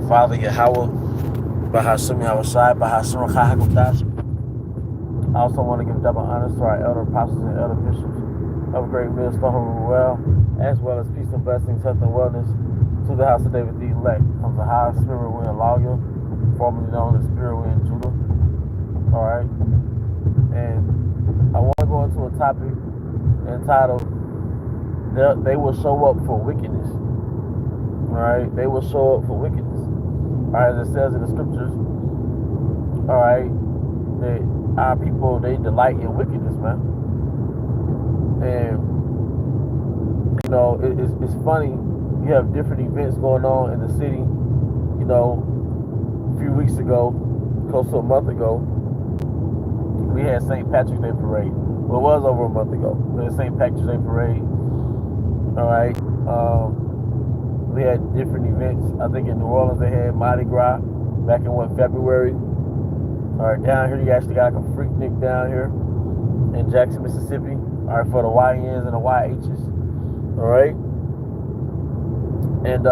Father Yahweh, Bahashim Yahushai, Bahashim Chahakodash. I also want to give double honors to our elder apostles and elder bishops of Great Millstone who well, as well as peace and blessings, health and wellness to the house of David the elect. Comes the high spirit wind lawyer, formerly known as Spirit Wind Judah. Alright. And I want to go into a topic entitled They Will Show Up for Wickedness. Alright, they will show up for wickedness. Alright, as it says in the scriptures, alright, that our people, they delight in wickedness, man. And you know, it's funny, you have different events going on in the city. You know, a few weeks ago, close to a month ago, we had St. Patrick's Day Parade. Well, it was over a month ago. We had St. Patrick's Day Parade. Alright. We had different events. I think in New Orleans they had Mardi Gras back in February. Alright, down here you actually got like a Freaknik down here in Jackson, Mississippi. Alright, for the YNs and the YHs. Alright. And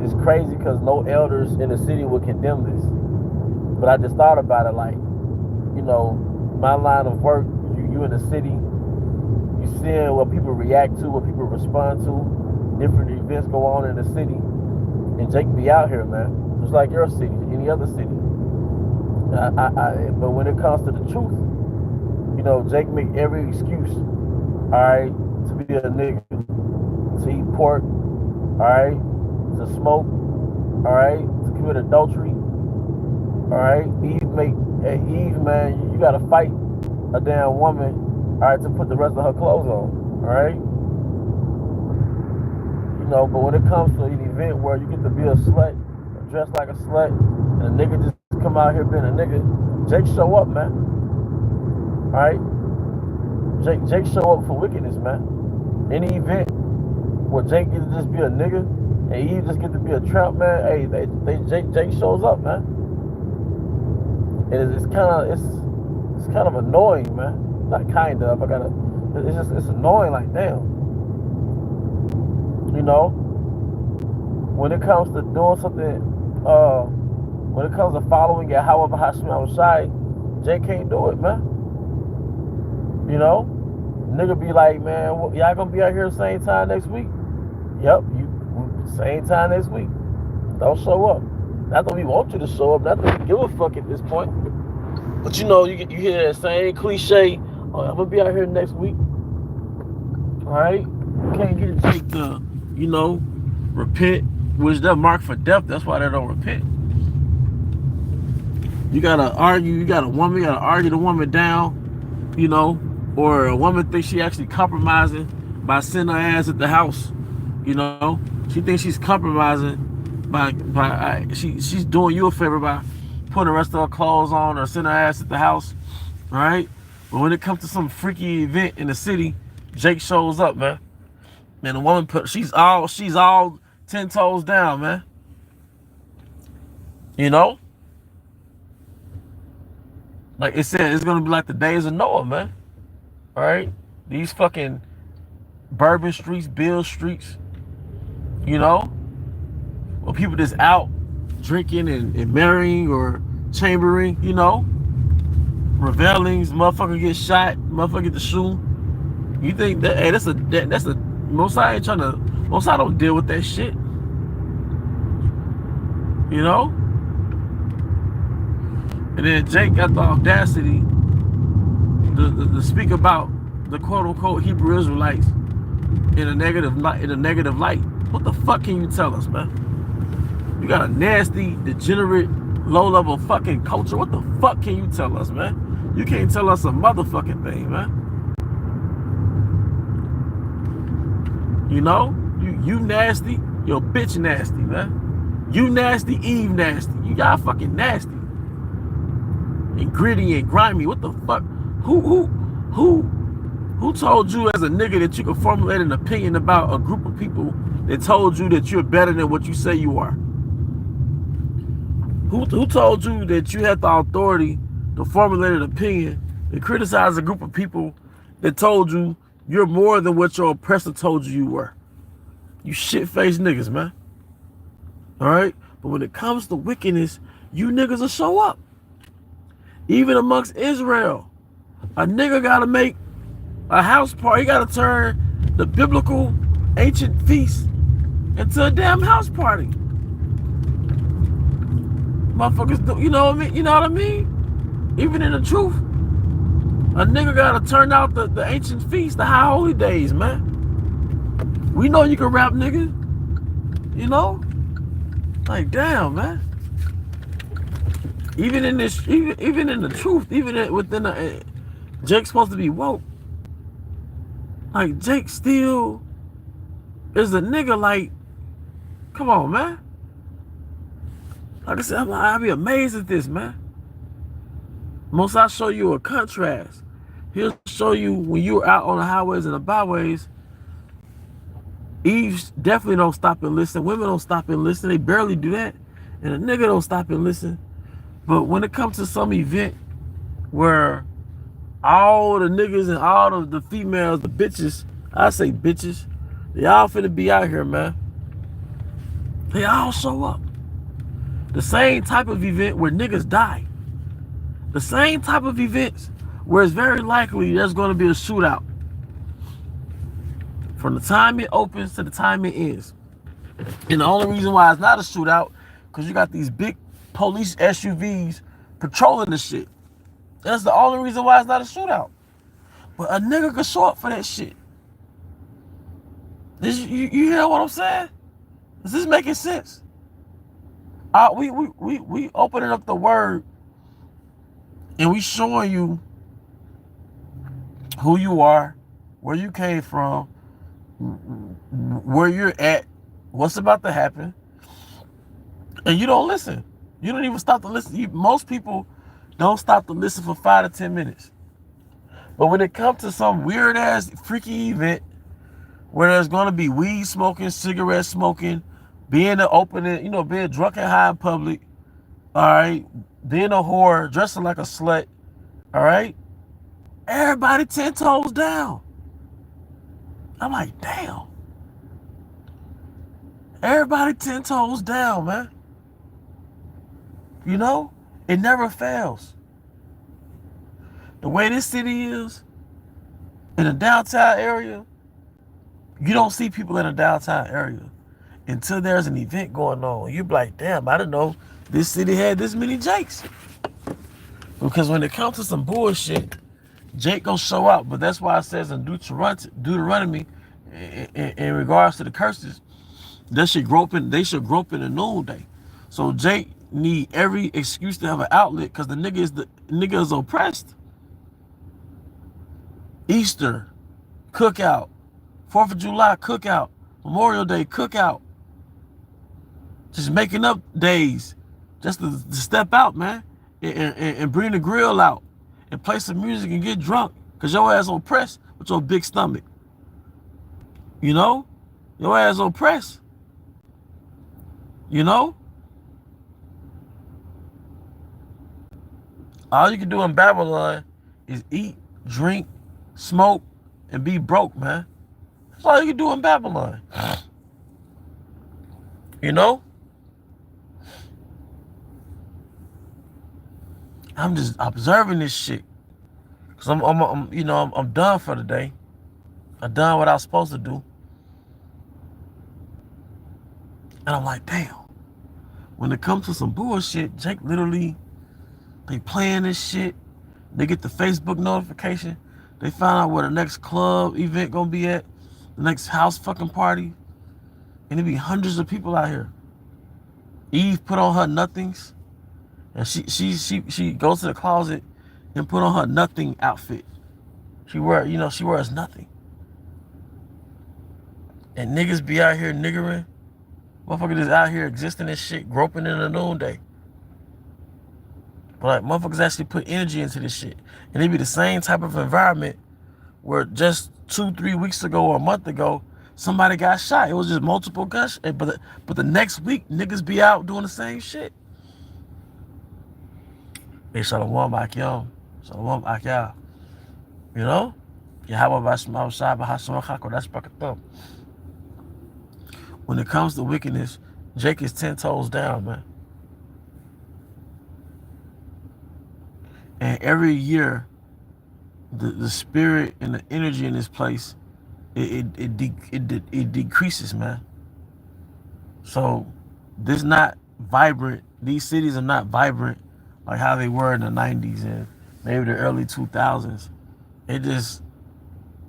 it's crazy because no elders in the city would condemn this. But I just thought about it, like, you know, my line of work, you in the city, you seeing what people react to, what people respond to, different events go on in the city, and Jake be out here, man, just like your city, any other city. But when it comes to the truth, you know, Jake make every excuse, all right, to be a nigga, to eat pork, all right, to smoke, all right, to commit adultery, all right. Eve, man, you gotta fight a damn woman, all right, to put the rest of her clothes on, all right. You know, but when it comes to an event where you get to be a slut, dressed like a slut, and a nigga just come out here being a nigga, Jake show up, man. Alright? Jake show up for wickedness, man. Any event where Jake get to just be a nigga and Eve just get to be a tramp, man, hey, Jake shows up, man. And it's kind of annoying, man. Not kind of, it's annoying, like, damn. You know, when it comes to doing something, when it comes to following it, however Hashem Yahushai, Jay can't do it, man. You know, nigga be like, man, y'all gonna be out here the same time next week? Yep, same time next week. Don't show up. Not that we want you to show up, not that we give a fuck at this point. But you know, you hear that same cliche, oh, I'm gonna be out here next week. Alright? You can't get a Jake to, you know, repent, which they're marked for death. That's why they don't repent. You gotta argue, you gotta argue the woman down, you know, or a woman thinks she actually compromising by sending her ass at the house. You know, she thinks she's compromising by she's doing you a favor by putting the rest of her clothes on or sending her ass at the house, right? But when it comes to some freaky event in the city, Jake shows up, man. Man, the woman she's all 10 toes down, man. You know? Like it said, it's gonna be like the days of Noah, man. Alright? These fucking Bourbon streets, Bill streets, you know? Well, people just out drinking and marrying or chambering, you know? Revelings, motherfucker get shot, motherfucker get the shoe. You think that, hey, that's a Most I ain't trying to, most I don't deal with that shit. You know? And then Jake got the audacity to speak about the quote-unquote Hebrew Israelites in a negative light. What the fuck can you tell us, man? You got a nasty, degenerate, low-level fucking culture. What the fuck can you tell us, man? You can't tell us a motherfucking thing, man. You know? You nasty, your bitch nasty, man. You nasty, Eve nasty. You y'all fucking nasty. And gritty and grimy. What the fuck? Who told you as a nigga that you could formulate an opinion about a group of people that told you that you're better than what you say you are? Who told you that you had the authority to formulate an opinion and criticize a group of people that told you you're more than what your oppressor told you you were? You shit-faced niggas, man. All right? But when it comes to wickedness, you niggas will show up. Even amongst Israel, a nigga gotta make a house party. He gotta turn the biblical ancient feast into a damn house party. Motherfuckers do, you know what I mean? You know what I mean? Even in the truth, a nigga gotta turn out the ancient feast, the high holy days, man. We know you can rap, nigga. You know? Like, damn, man. Even in this, even in the truth, even within the, Jake's supposed to be woke. Like, Jake still is a nigga. Like, come on, man. Like I said, I'll be amazed at this, man. Most I show you a contrast. He'll show you when you're out on the highways and the byways. Eve definitely don't stop and listen. Women don't stop and listen. They barely do that. And a nigga don't stop and listen. But when it comes to some event where all the niggas and all the females, the bitches, I say bitches, they all finna be out here, man. They all show up. The same type of event where niggas die. The same type of events where it's very likely there's going to be a shootout. From the time it opens to the time it ends. And the only reason why it's not a shootout, because you got these big police SUVs patrolling the shit. That's the only reason why it's not a shootout. But a nigga could show up for that shit. You hear what I'm saying? Is this making sense? We opening up the word and we showing you who you are, where you came from, where you're at, what's about to happen, and you don't listen. You don't even stop to listen. Most people don't stop to listen for 5 to 10 minutes. But when it comes to some weird ass freaky event where there's gonna be weed smoking, cigarette smoking, being being drunk and high in public, all right, being a whore, dressing like a slut, all right, everybody 10 toes down. I'm like, damn. Everybody 10 toes down, man. You know, it never fails. The way this city is, in the downtown area, you don't see people in the downtown area until there's an event going on. You be like, damn, I didn't know this city had this many Jakes. Because when it comes to some bullshit, Jake gonna show up. But that's why it says in Deuteronomy, in regards to the curses, they should grope in the noonday. So Jake need every excuse to have an outlet because the nigga is oppressed. Easter, cookout, 4th of July, cookout, Memorial Day, cookout. Just making up days just to step out, man, and bring the grill out and play some music and get drunk because your ass oppressed with your big stomach. You know? Your ass oppressed. You know? All you can do in Babylon is eat, drink, smoke, and be broke, man. That's all you can do in Babylon. You know? I'm just observing this shit. Cause I'm done for the day. I done what I was supposed to do. And I'm like, damn. When it comes to some bullshit, Jake literally, they playing this shit. They get the Facebook notification. They find out where the next club event gonna be at, the next house fucking party, and it be hundreds of people out here. Eve put on her nothings, and she goes to the closet and put on her nothing outfit. She wears nothing. And niggas be out here niggering. Motherfuckers is out here existing and shit, groping in the noonday. But like motherfuckers actually put energy into this shit. And it be the same type of environment where just 2-3 weeks ago or a month ago, somebody got shot. It was just multiple gunshots. But the next week, niggas be out doing the same shit. Hey, Shalom Akyam. Shalom Akyam. You know? Yahweh Bashim outside, Bahashim Chako, that's Bakathum. When it comes to wickedness, Jake is 10 toes down, man. And every year, the spirit and the energy in this place, it decreases, man. So this not vibrant. These cities are not vibrant like how they were in the 90s and maybe the early 2000s. It just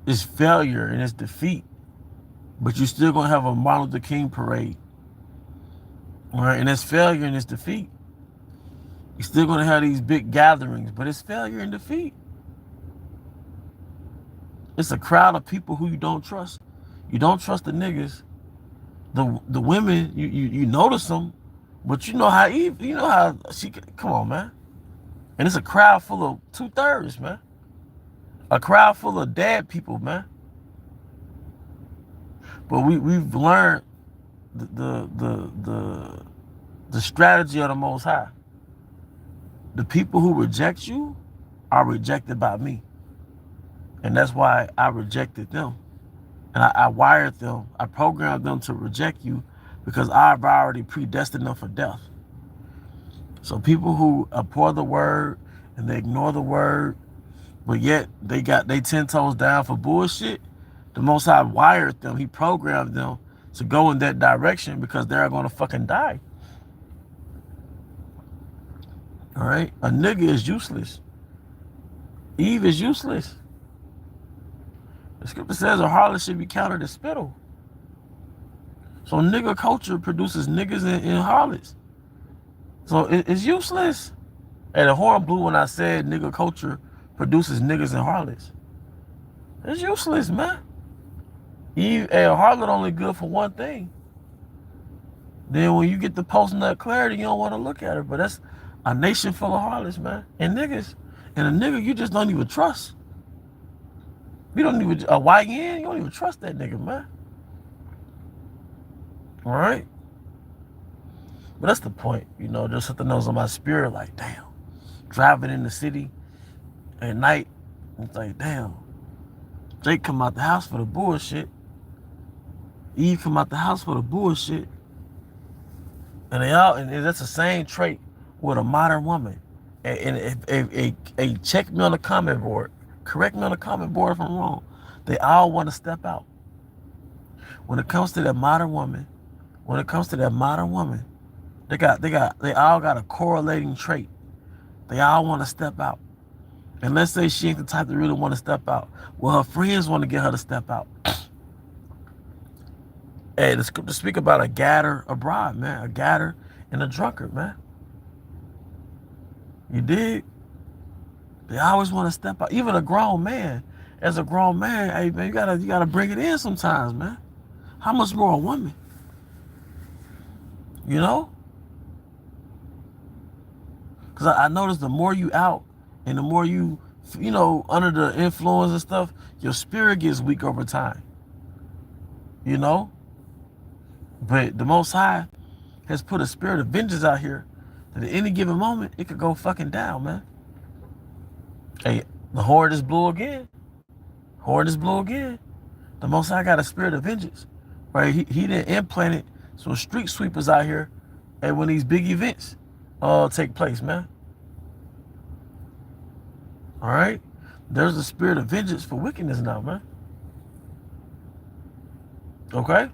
is failure and it's defeat. But you're still gonna have a Martin Luther King parade, right? And it's failure and it's defeat. You're still gonna have these big gatherings, but it's failure and defeat. It's a crowd of people who you don't trust. You don't trust the niggas. The women, you notice them, but you know how Eve, you know how she. Come on, man. And it's a crowd full of 2/3, man. A crowd full of dead people, man. But we've learned the strategy of the Most High. The people who reject you are rejected by me, and that's why I rejected them. And I wired them, I programmed them to reject you because I've already predestined them for death. So people who abhor the word and they ignore the word, but yet they 10 toes down for bullshit, the Most High wired them, he programmed them to go in that direction because they're going to fucking die. All right? A nigga is useless. Eve is useless. The scripture says a harlot should be counted as spittle. So nigga culture produces niggas and harlots. So it's useless. And the horn blew when I said nigga culture produces niggas and harlots. It's useless, man. A harlot only good for one thing. Then when you get the post-nut clarity, you don't want to look at her. But that's a nation full of harlots, man. And niggas. And a nigga you just don't even trust. You don't even, a YN, you don't even trust that nigga, man. All right? But that's the point, you know, just something else on my spirit, like, damn. Driving in the city at night, it's like, damn. Jake come out the house for the bullshit. Eve come out the house for the bullshit. And they all, and that's the same trait with a modern woman. And check me on the comment board. Correct me on the comment board if I'm wrong. They all want to step out. When it comes to that modern woman, they all got a correlating trait. They all want to step out. And let's say she ain't the type that really want to step out. Well, her friends want to get her to step out. Hey, the scripture speak about a gadder abroad, man. A gadder and a drunkard, man. You dig? They always want to step out. Even a grown man. As a grown man, hey man, you gotta bring it in sometimes, man. How much more a woman? You know? Because I noticed the more you out and the more you know, under the influence and stuff, your spirit gets weak over time. You know? But the Most High has put a spirit of vengeance out here that at any given moment, it could go fucking down, man. Hey, the horn just blew again. Horn just blew again. The Most High got a spirit of vengeance. Right? He done implanted some street sweepers out here and when these big events take place, man. All right? There's a spirit of vengeance for wickedness now, man. Okay?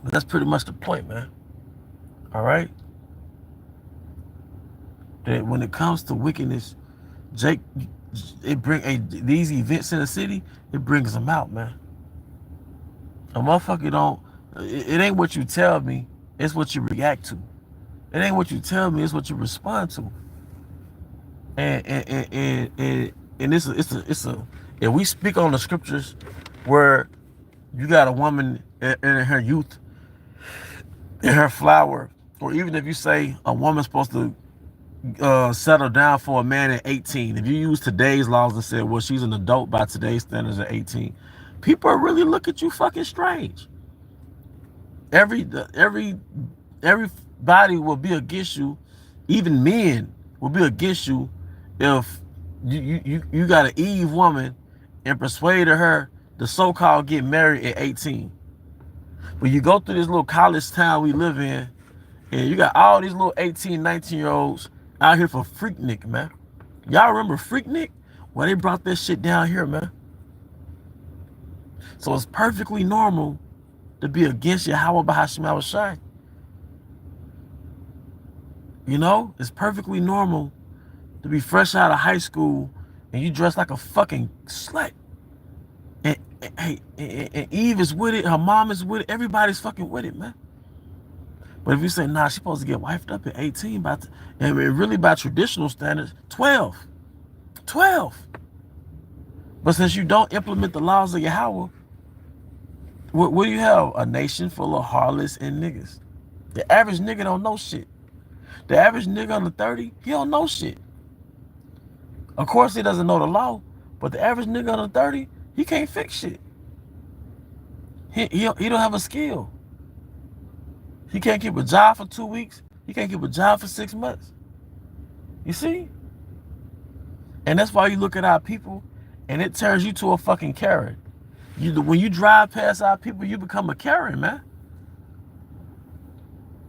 But that's pretty much the point, man. All right? That when it comes to wickedness, Jake, these events in the city, it brings them out, man. A motherfucker don't, it ain't what you tell me, it's what you react to. It ain't what you tell me, it's what you respond to. And if we speak on the scriptures where you got a woman in her youth, in her flower, or even if you say a woman's supposed to settle down for a man at 18, if you use today's laws and say, well, she's an adult by today's standards at 18, people really look at you fucking strange. Everybody will be against you. Even men will be against you if you got an Eve woman and persuaded her to so-called get married at 18. But you go through this little college town we live in, and you got all these little 18, 19-year-olds out here for Freaknik, man. Y'all remember Freaknik? Well, they brought that shit down here, man. So it's perfectly normal to be against Yahweh Bahashim Yahushai. You know, it's perfectly normal to be fresh out of high school and you dress like a fucking slut. And Eve is with it, her mom is with it, everybody's fucking with it, man. But if you say, nah, she's supposed to get wifed up at 18, and really by traditional standards, 12. 12. But since you don't implement the laws of Yahweh, what do you have? A nation full of harlots and niggas. The average nigga don't know shit. The average nigga under 30, he don't know shit. Of course he doesn't know the law, but the average nigga under 30, he can't fix shit. He don't have a skill. He can't keep a job for 2 weeks. He can't keep a job for 6 months. You see? And that's why you look at our people and it turns you to a fucking Karen. When you drive past our people, you become a Karen, man.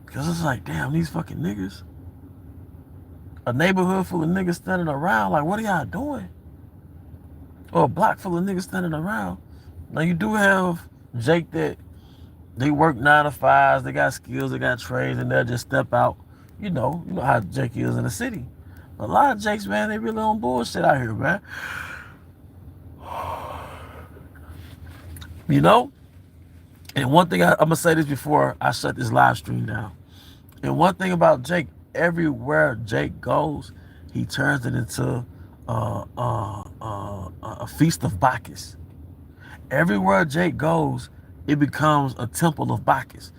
Because it's like, damn, these fucking niggas. A neighborhood full of niggas standing around, like, what are y'all doing? Or a block full of niggas standing around. Now, you do have Jake that they work 9 to 5s, they got skills, they got trades, and they'll just step out. You know how Jake is in the city. A lot of Jakes, man, they really on bullshit out here, man. You know? And one thing, I'm going to say this before I shut this live stream down. And one thing about Jake, everywhere Jake goes, he turns it into a feast of Bacchus. Everywhere Jake goes, it becomes a temple of Bacchus.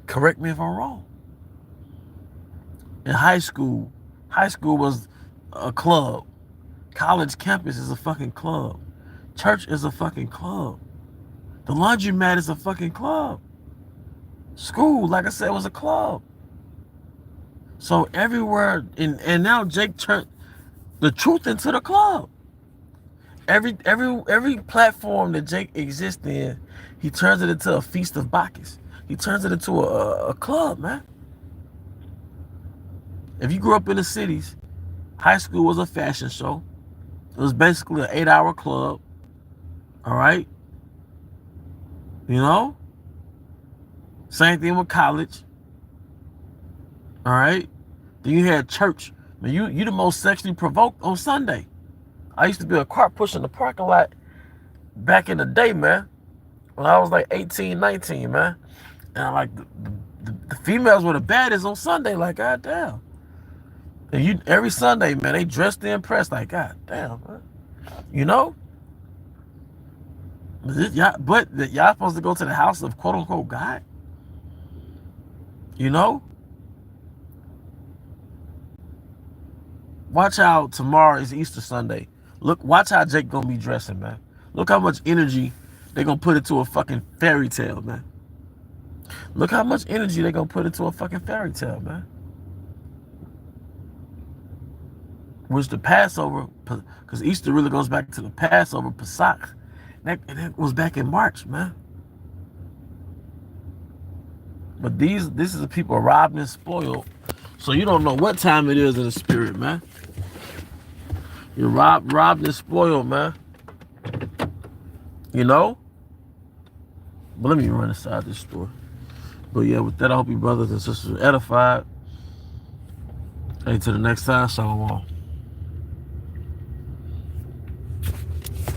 Correct me if I'm wrong. In high school was a club. College campus is a fucking club. Church is a fucking club. The laundromat is a fucking club. School, like I said, was a club. So everywhere, and now Jake turned the truth into the club. Every platform that Jake exists in, he turns it into a feast of Bacchus. He turns it into a club, man. If you grew up in the cities, high school was a fashion show. It was basically an 8-hour club. All right? You know? Same thing with college. All right? Then you had church. Man, you the most sexually provoked on Sunday. I used to be a cart pusher in the parking lot back in the day, man. When I was like 18, 19, man. And like the females were the baddest on Sunday, like, goddamn. And every Sunday, man, they dressed to impress, like, goddamn, man. You know? But y'all supposed to go to the house of quote unquote God? You know? Watch how tomorrow is Easter Sunday. Watch how Jake gonna be dressing, man. Look how much energy they gonna put into a fucking fairy tale, man. Look how much energy they gonna put into a fucking fairy tale, man. Which the Passover, because Easter really goes back to the Passover, Pesach. That was back in March, man. But this is the people robbed and spoiled. So you don't know what time it is in the spirit, man. You're robbed and spoiled, man. You know? But let me run inside this store. But yeah, with that, I hope you brothers and sisters are edified. Hey, to the next time, shalom.